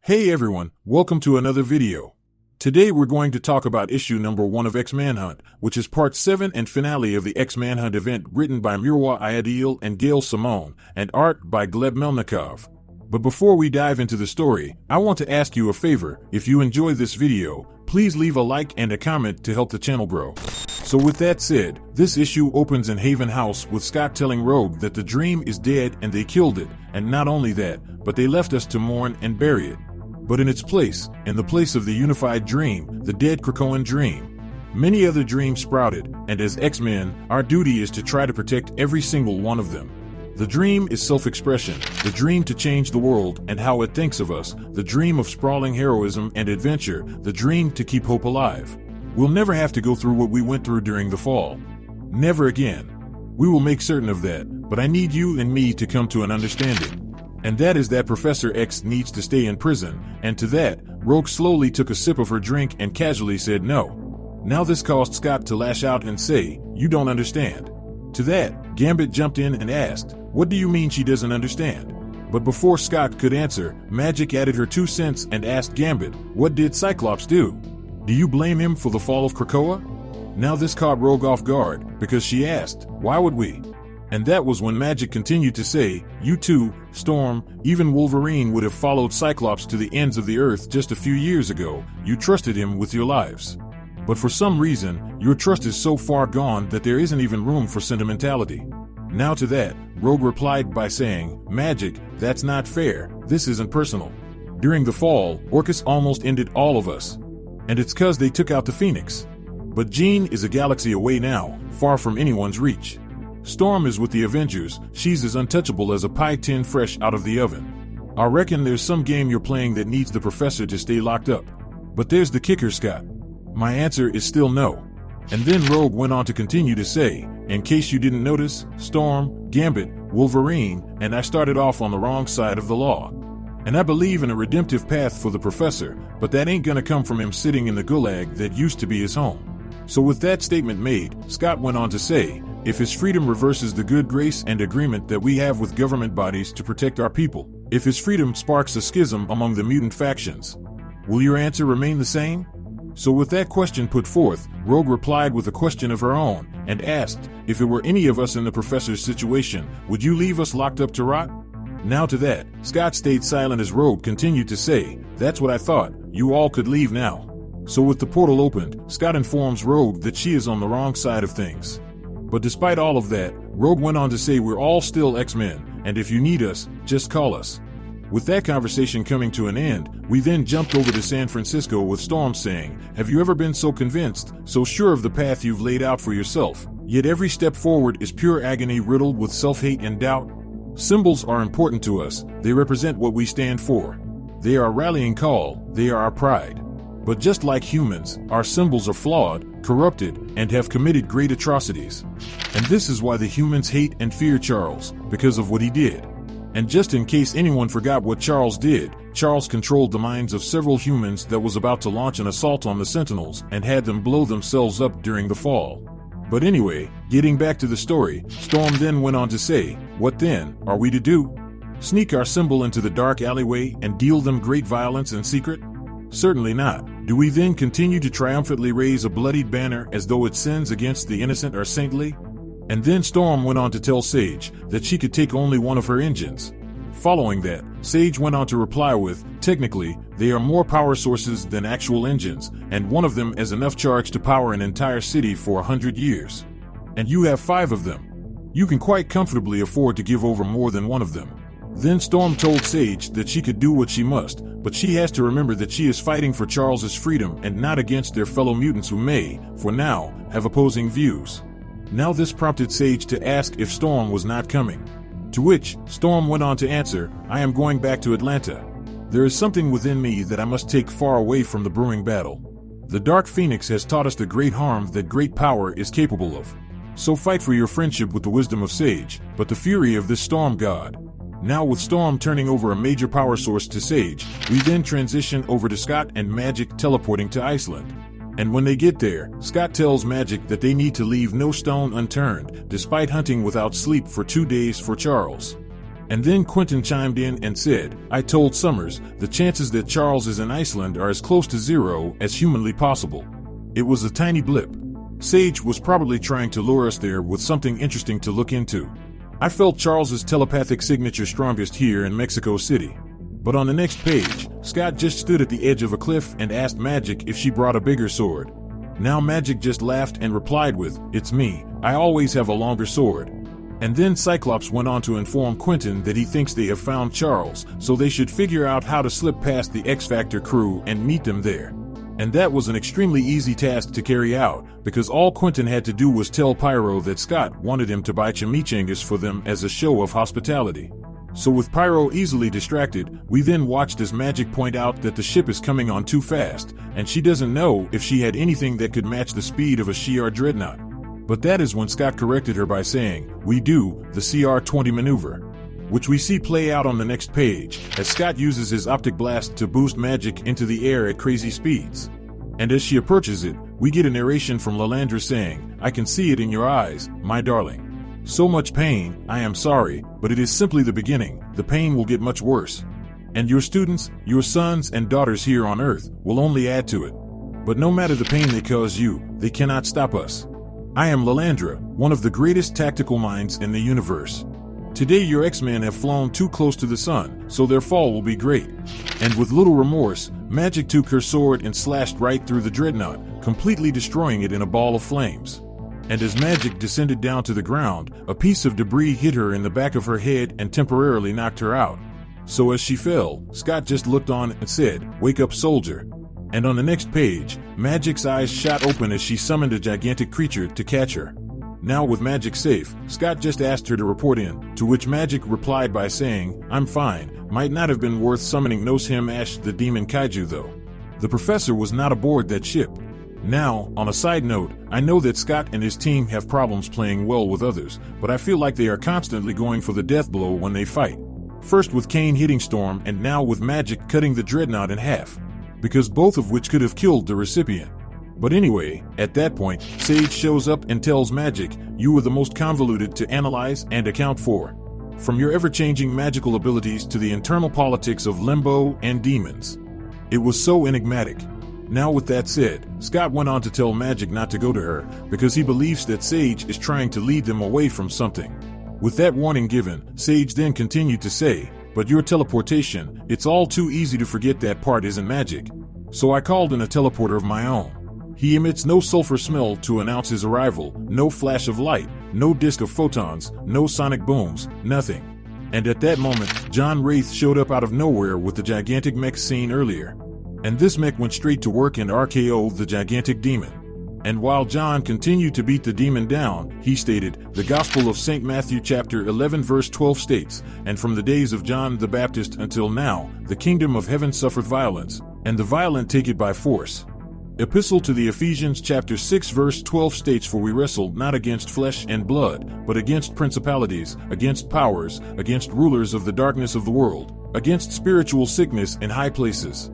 Hey everyone, welcome to another video. Today we're going to talk about issue number 1 of X-Manhunt, which is part 7 and finale of the X-Manhunt event written by Mirwa Ideal and Gail Simone, and art by Gleb Melnikov. But before we dive into the story, I want to ask you a favor. If you enjoy this video, please leave a like and a comment to help the channel grow. So with that said, this issue opens in Haven House with Scott telling Rogue that the dream is dead and they killed it, and not only that, but they left us to mourn and bury it. But in its place, in the place of the unified dream, the dead Krakoan dream, many other dreams sprouted, and as X-Men, our duty is to try to protect every single one of them. The dream is self-expression, the dream to change the world and how it thinks of us, the dream of sprawling heroism and adventure, the dream to keep hope alive. We'll never have to go through what we went through during the fall. Never again. We will make certain of that, but I need you and me to come to an understanding. And that is that Professor X needs to stay in prison, and to that, Rogue slowly took a sip of her drink and casually said no. Now this caused Scott to lash out and say, "You don't understand." To that, Gambit jumped in and asked, "What do you mean she doesn't understand?" But before Scott could answer, Magic added her 2 cents and asked Gambit, "What did Cyclops do? Do you blame him for the fall of Krakoa?" Now this caught Rogue off guard, because she asked, "Why would we?" And that was when Magic continued to say, "You too, Storm, even Wolverine would have followed Cyclops to the ends of the earth just a few years ago. You trusted him with your lives. But for some reason, your trust is so far gone that there isn't even room for sentimentality." Now to that, Rogue replied by saying, "Magic, that's not fair, this isn't personal. During the fall, Orcus almost ended all of us. And it's 'cause they took out the Phoenix. But Jean is a galaxy away now, far from anyone's reach. Storm is with the Avengers, she's as untouchable as a pie tin fresh out of the oven. I reckon there's some game you're playing that needs the professor to stay locked up. But there's the kicker, Scott. My answer is still no." And then Rogue went on to continue to say, "In case you didn't notice, Storm, Gambit, Wolverine, and I started off on the wrong side of the law. And I believe in a redemptive path for the professor, but that ain't gonna come from him sitting in the gulag that used to be his home." So with that statement made, Scott went on to say, "If his freedom reverses the good grace and agreement that we have with government bodies to protect our people, if his freedom sparks a schism among the mutant factions, will your answer remain the same?" So with that question put forth, Rogue replied with a question of her own, and asked, "If it were any of us in the professor's situation, would you leave us locked up to rot?" Now to that, Scott stayed silent as Rogue continued to say, "That's what I thought, you all could leave now." So with the portal opened, Scott informs Rogue that she is on the wrong side of things. But despite all of that, Rogue went on to say, "We're all still X-Men, and if you need us, just call us." With that conversation coming to an end, we then jumped over to San Francisco with Storm saying, "Have you ever been so convinced, so sure of the path you've laid out for yourself, yet every step forward is pure agony riddled with self-hate and doubt? Symbols are important to us, they represent what we stand for. They are a rallying call, they are our pride. But just like humans, our symbols are flawed, corrupted, and have committed great atrocities. And this is why the humans hate and fear Charles, because of what he did. And just in case anyone forgot what Charles did, Charles controlled the minds of several humans that was about to launch an assault on the Sentinels and had them blow themselves up during the fall." But anyway, getting back to the story, Storm then went on to say, "What then are we to do? Sneak our symbol into the dark alleyway and deal them great violence in secret? Certainly not. Do we then continue to triumphantly raise a bloodied banner as though its sins against the innocent are saintly?" And then Storm went on to tell Sage that she could take only one of her engines. Following that, Sage went on to reply with, "Technically, they are more power sources than actual engines, and one of them has enough charge to power an entire city for 100 years. And you have 5 of them. You can quite comfortably afford to give over more than one of them." Then Storm told Sage that she could do what she must, but she has to remember that she is fighting for Charles's freedom and not against their fellow mutants who may, for now, have opposing views. Now this prompted Sage to ask if Storm was not coming. To which, Storm went on to answer, "I am going back to Atlanta. There is something within me that I must take far away from the brewing battle. The Dark Phoenix has taught us the great harm that great power is capable of. So fight for your friendship with the wisdom of Sage, but the fury of this Storm God." Now with Storm turning over a major power source to Sage, we then transition over to Scott and Magic teleporting to Iceland. And when they get there, Scott tells Magic that they need to leave no stone unturned, despite hunting without sleep for 2 days for Charles. And then Quentin chimed in and said, I told Summers, the chances that Charles is in Iceland are as close to zero as humanly possible. It was a tiny blip. Sage was probably trying to lure us there with something interesting to look into. I felt Charles's telepathic signature strongest here in Mexico City. But on the next page, Scott just stood at the edge of a cliff and asked Magic if she brought a bigger sword. Now Magic just laughed and replied with, it's me, I always have a longer sword. And then Cyclops went on to inform Quentin that he thinks they have found Charles, so they should figure out how to slip past the X-Factor crew and meet them there. And that was an extremely easy task to carry out, because all Quentin had to do was tell Pyro that Scott wanted him to buy chimichangas for them as a show of hospitality. So with Pyro easily distracted, we then watched as Magic point out that the ship is coming on too fast, and she doesn't know if she had anything that could match the speed of a Shi'ar dreadnought. But that is when Scott corrected her by saying, we do, the CR-20 maneuver. Which we see play out on the next page, as Scott uses his optic blast to boost Magic into the air at crazy speeds. And as she approaches it, we get a narration from Lalandra saying, I can see it in your eyes, my darling. So much pain, I am sorry, but it is simply the beginning, the pain will get much worse. And your students, your sons and daughters here on Earth, will only add to it. But no matter the pain they cause you, they cannot stop us. I am Lalandra, one of the greatest tactical minds in the universe. Today your X-Men have flown too close to the sun, so their fall will be great. And with little remorse, Magic took her sword and slashed right through the dreadnought, completely destroying it in a ball of flames. And as Magic descended down to the ground, a piece of debris hit her in the back of her head and temporarily knocked her out. So as she fell, Scott just looked on and said, wake up, soldier. And on the next page, Magic's eyes shot open as she summoned a gigantic creature to catch her. Now with Magic safe, Scott just asked her to report in, to which Magic replied by saying, I'm fine, might not have been worth summoning Nose-Him Ash the demon kaiju though. The professor was not aboard that ship. Now, on a side note, I know that Scott and his team have problems playing well with others, but I feel like they are constantly going for the death blow when they fight. First with Kane hitting Storm and now with Magic cutting the dreadnought in half. Because both of which could have killed the recipient. But anyway, at that point, Sage shows up and tells Magic, you were the most convoluted to analyze and account for. From your ever-changing magical abilities to the internal politics of limbo and demons. It was so enigmatic. Now with that said, Scott went on to tell Magic not to go to her, because he believes that Sage is trying to lead them away from something. With that warning given, Sage then continued to say, but your teleportation, it's all too easy to forget that part isn't magic. So I called in a teleporter of my own. He emits no sulfur smell to announce his arrival, no flash of light, no disk of photons, no sonic booms, nothing. And at that moment, John Wraith showed up out of nowhere with the gigantic mech seen earlier. And this mech went straight to work and RKO'd the gigantic demon. And while John continued to beat the demon down, he stated, the Gospel of St. Matthew chapter 11 verse 12 states, and from the days of John the Baptist until now, the kingdom of heaven suffereth violence, and the violent take it by force. Epistle to the Ephesians chapter 6 verse 12 states, for we wrestle not against flesh and blood, but against principalities, against powers, against rulers of the darkness of the world, against spiritual sickness in high places.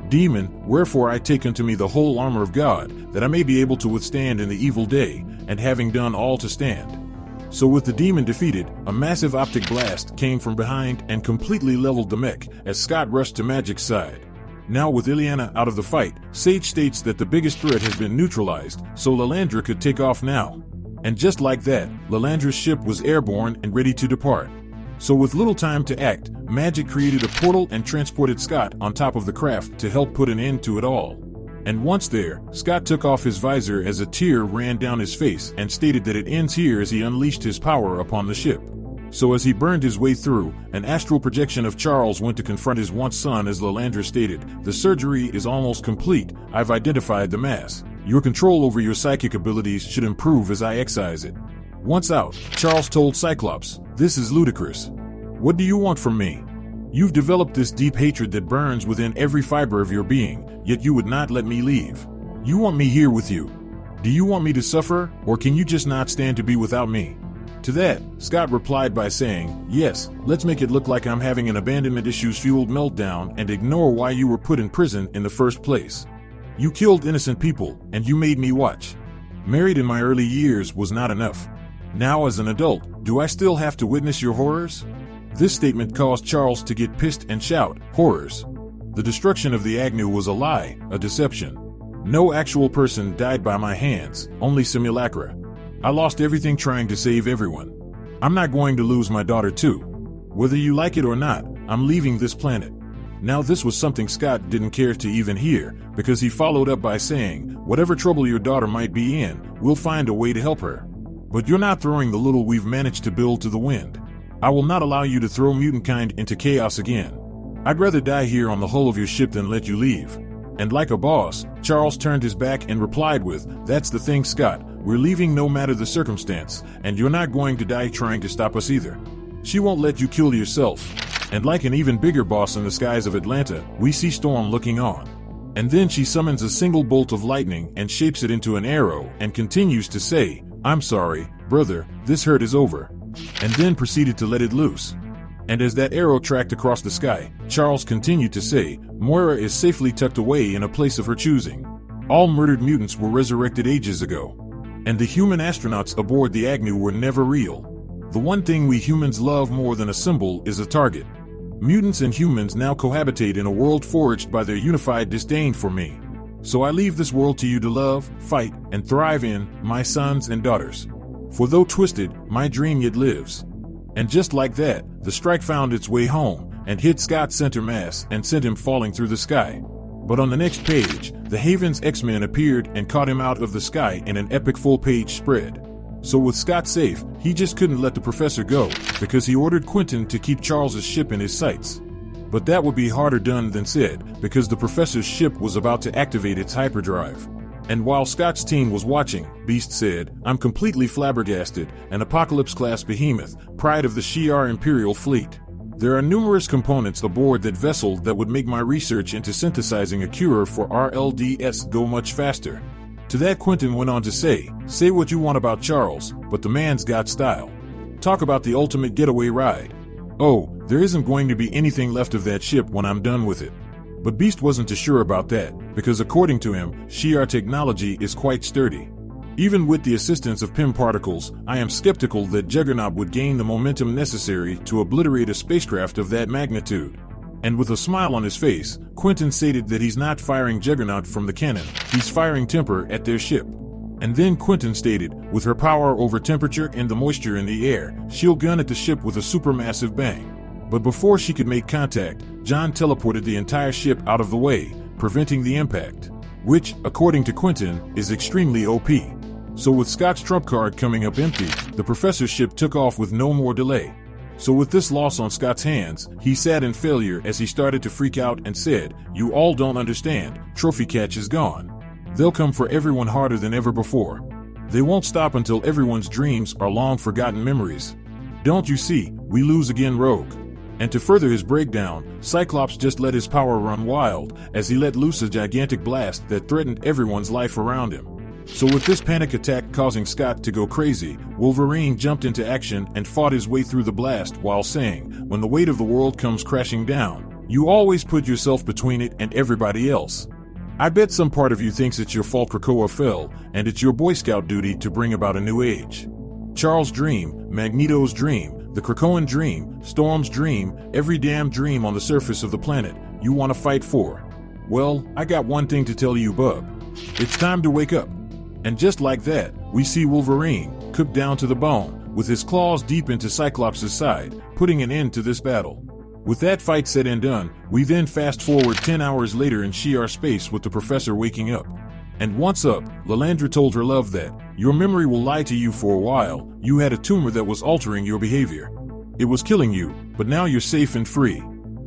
Demon, wherefore I take unto me the whole armor of God, that I may be able to withstand in the evil day, and having done all to stand. So with the demon defeated, a massive optic blast came from behind and completely leveled the mech, as Scott rushed to Magic's side. Now with Illyana out of the fight, Sage states that the biggest threat has been neutralized, so Lalandra could take off now. And just like that, Lalandra's ship was airborne and ready to depart. So with little time to act, Magic created a portal and transported Scott on top of the craft to help put an end to it all. And once there, Scott took off his visor as a tear ran down his face and stated that it ends here as he unleashed his power upon the ship. So as he burned his way through, an astral projection of Charles went to confront his once son as Lalandra stated, the surgery is almost complete, I've identified the mass. Your control over your psychic abilities should improve as I excise it. Once out, Charles told Cyclops, this is ludicrous. What do you want from me? You've developed this deep hatred that burns within every fiber of your being, yet you would not let me leave. You want me here with you. Do you want me to suffer, or can you just not stand to be without me? To that, Scott replied by saying, yes, let's make it look like I'm having an abandonment issues-fueled meltdown and ignore why you were put in prison in the first place. You killed innocent people, and you made me watch. Married in my early years was not enough. Now as an adult, do I still have to witness your horrors? This statement caused Charles to get pissed and shout, "Horrors! The destruction of the Agnew was a lie, a deception. No actual person died by my hands, only simulacra. I lost everything trying to save everyone. I'm not going to lose my daughter too. Whether you like it or not, I'm leaving this planet." Now this was something Scott didn't care to even hear, because he followed up by saying, "Whatever trouble your daughter might be in, we'll find a way to help her. But you're not throwing the little we've managed to build to the wind. I will not allow you to throw mutantkind into chaos again. I'd rather die here on the hull of your ship than let you leave." And like a boss, Charles turned his back and replied with, "That's the thing, Scott. We're leaving no matter the circumstance, and you're not going to die trying to stop us either. She won't let you kill yourself." And like an even bigger boss in the skies of Atlanta, we see Storm looking on. And then she summons a single bolt of lightning and shapes it into an arrow and continues to say, "I'm sorry, brother, this hurt is over." And then proceeded to let it loose. And as that arrow tracked across the sky, Charles continued to say, "Moira is safely tucked away in a place of her choosing. All murdered mutants were resurrected ages ago. And the human astronauts aboard the Agnew were never real. The one thing we humans love more than a symbol is a target. Mutants and humans now cohabitate in a world forged by their unified disdain for me. So I leave this world to you to love, fight, and thrive in, my sons and daughters. For though twisted, my dream yet lives." And just like that, the strike found its way home and hit Scott's center mass and sent him falling through the sky. But on the next page, the Haven's X-Men appeared and caught him out of the sky in an epic full-page spread. So with Scott safe, he just couldn't let the professor go, because he ordered Quentin to keep Charles's ship in his sights. But that would be harder done than said, because the professor's ship was about to activate its hyperdrive. And while Scott's team was watching, Beast said, "I'm completely flabbergasted, an Apocalypse-class behemoth, pride of the Shi'ar Imperial Fleet. There are numerous components aboard that vessel that would make my research into synthesizing a cure for RLDS go much faster." To that, Quentin went on to say what you want about Charles, but the man's got style. Talk about the ultimate getaway ride. Oh, there isn't going to be anything left of that ship when I'm done with it. But Beast wasn't too sure about that, because according to him, Shi'ar technology is quite sturdy. Even with the assistance of PIM particles, I am skeptical that Juggernaut would gain the momentum necessary to obliterate a spacecraft of that magnitude. And with a smile on his face, Quentin stated that he's not firing Juggernaut from the cannon, he's firing temper at their ship. And then Quentin stated, with her power over temperature and the moisture in the air, she'll gun at the ship with a supermassive bang. But before she could make contact, John teleported the entire ship out of the way, preventing the impact. Which, according to Quentin, is extremely OP. So with Scott's trump card coming up empty, the professor's ship took off with no more delay. So with this loss on Scott's hands, he sat in failure as he started to freak out and said, "You all don't understand, Trophy Catch is gone. They'll come for everyone harder than ever before. They won't stop until everyone's dreams are long forgotten memories. Don't you see, we lose again, Rogue." And to further his breakdown, Cyclops just let his power run wild as he let loose a gigantic blast that threatened everyone's life around him. So with this panic attack causing Scott to go crazy, Wolverine jumped into action and fought his way through the blast while saying, "When the weight of the world comes crashing down, you always put yourself between it and everybody else. I bet some part of you thinks it's your fault Krakoa fell, and it's your Boy Scout duty to bring about a new age. Charles' dream, Magneto's dream, the Krakoan dream, Storm's dream, every damn dream on the surface of the planet you want to fight for. Well, I got one thing to tell you, bub. It's time to wake up." And just like that, we see Wolverine, cooked down to the bone, with his claws deep into Cyclops' side, putting an end to this battle. With that fight said and done, we then fast forward 10 hours later in Shi'ar space with the professor waking up. And once up, Lilandra told her love that, "Your memory will lie to you for a while, you had a tumor that was altering your behavior. It was killing you, but now you're safe and free."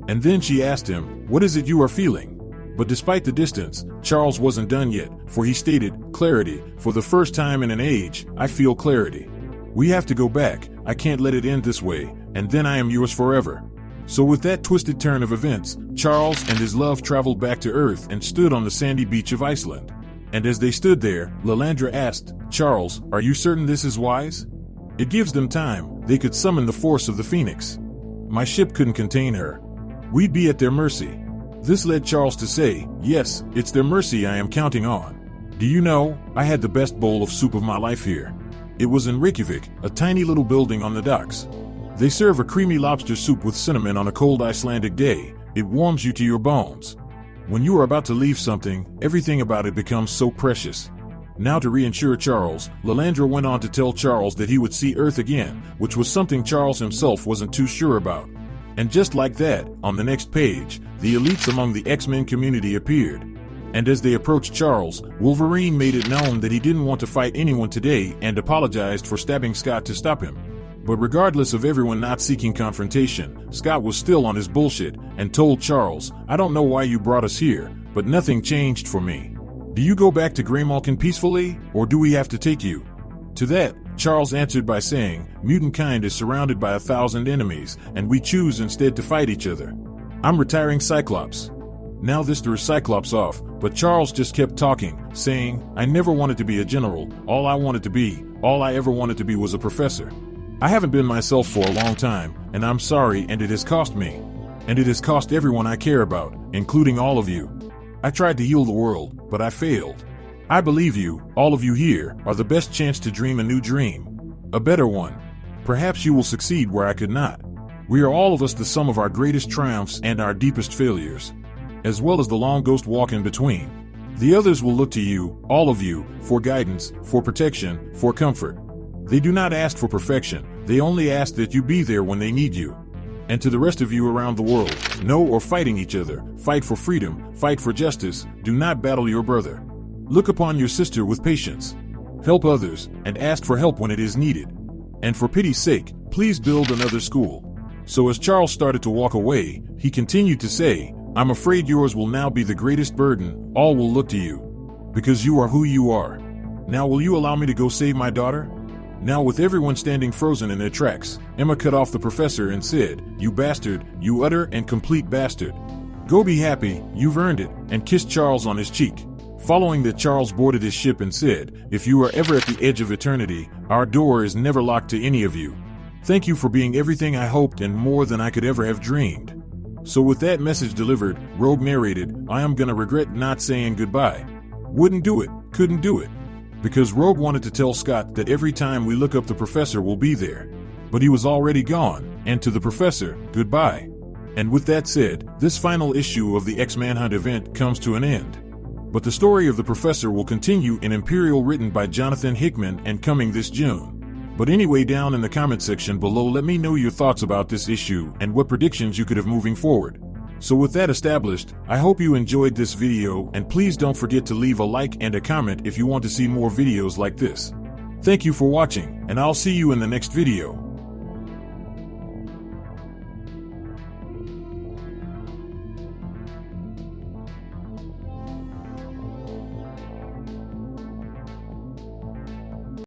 And then she asked him, "What is it you are feeling?" But despite the distance, Charles wasn't done yet, for he stated, "Clarity, for the first time in an age, I feel clarity. We have to go back, I can't let it end this way, and then I am yours forever." So with that twisted turn of events, Charles and his love traveled back to Earth and stood on the sandy beach of Iceland. And as they stood there, Lilandra asked, "Charles, are you certain this is wise? It gives them time, they could summon the force of the Phoenix. My ship couldn't contain her. We'd be at their mercy." This led Charles to say, "Yes, it's their mercy I am counting on. Do you know, I had the best bowl of soup of my life here. It was in Reykjavik, a tiny little building on the docks. They serve a creamy lobster soup with cinnamon on a cold Icelandic day. It warms you to your bones. When you are about to leave something, everything about it becomes so precious. Now to reassure Charles, Lilandra went on to tell Charles that he would see Earth again, which was something Charles himself wasn't too sure about. And just like that, on the next page, the elites among the X-Men community appeared. And as they approached Charles, Wolverine made it known that he didn't want to fight anyone today and apologized for stabbing Scott to stop him. But regardless of everyone not seeking confrontation, Scott was still on his bullshit and told Charles, "I don't know why you brought us here, but nothing changed for me. Do you go back to Greymalkin peacefully, or do we have to take you?" To that, Charles answered by saying, "Mutantkind is surrounded by 1,000 enemies, and we choose instead to fight each other. I'm retiring Cyclops." Now this threw Cyclops off, but Charles just kept talking, saying, "I never wanted to be a general. All I ever wanted to be was a professor. I haven't been myself for a long time, and I'm sorry, and it has cost me. And it has cost everyone I care about, including all of you. I tried to heal the world, but I failed. I believe you, all of you here, are the best chance to dream a new dream. A better one. Perhaps you will succeed where I could not. We are all of us the sum of our greatest triumphs and our deepest failures, as well as the long ghost walk in between. The others will look to you, all of you, for guidance, for protection, for comfort. They do not ask for perfection, they only ask that you be there when they need you. And to the rest of you around the world, know or fighting each other, fight for freedom, fight for justice, do not battle your brother. Look upon your sister with patience. Help others, and ask for help when it is needed. And for pity's sake, please build another school." So as Charles started to walk away, he continued to say, "I'm afraid yours will now be the greatest burden, all will look to you. Because you are who you are. Now will you allow me to go save my daughter?" Now with everyone standing frozen in their tracks, Emma cut off the professor and said, "You bastard, you utter and complete bastard. Go be happy, you've earned it," and kissed Charles on his cheek. Following that, Charles boarded his ship and said, "If you are ever at the edge of eternity, our door is never locked to any of you. Thank you for being everything I hoped and more than I could ever have dreamed." So with that message delivered, Rogue narrated, "I am gonna regret not saying goodbye. Wouldn't do it, couldn't do it." Because Rogue wanted to tell Scott that every time we look up the professor will be there. But he was already gone, and to the professor, goodbye. And with that said, this final issue of the X-Manhunt event comes to an end. But the story of the professor will continue in Imperial, written by Jonathan Hickman and coming this June. But anyway, down in the comment section below, let me know your thoughts about this issue and what predictions you could have moving forward. So with that established, I hope you enjoyed this video, and please don't forget to leave a like and a comment if you want to see more videos like this. Thank you for watching, and I'll see you in the next video.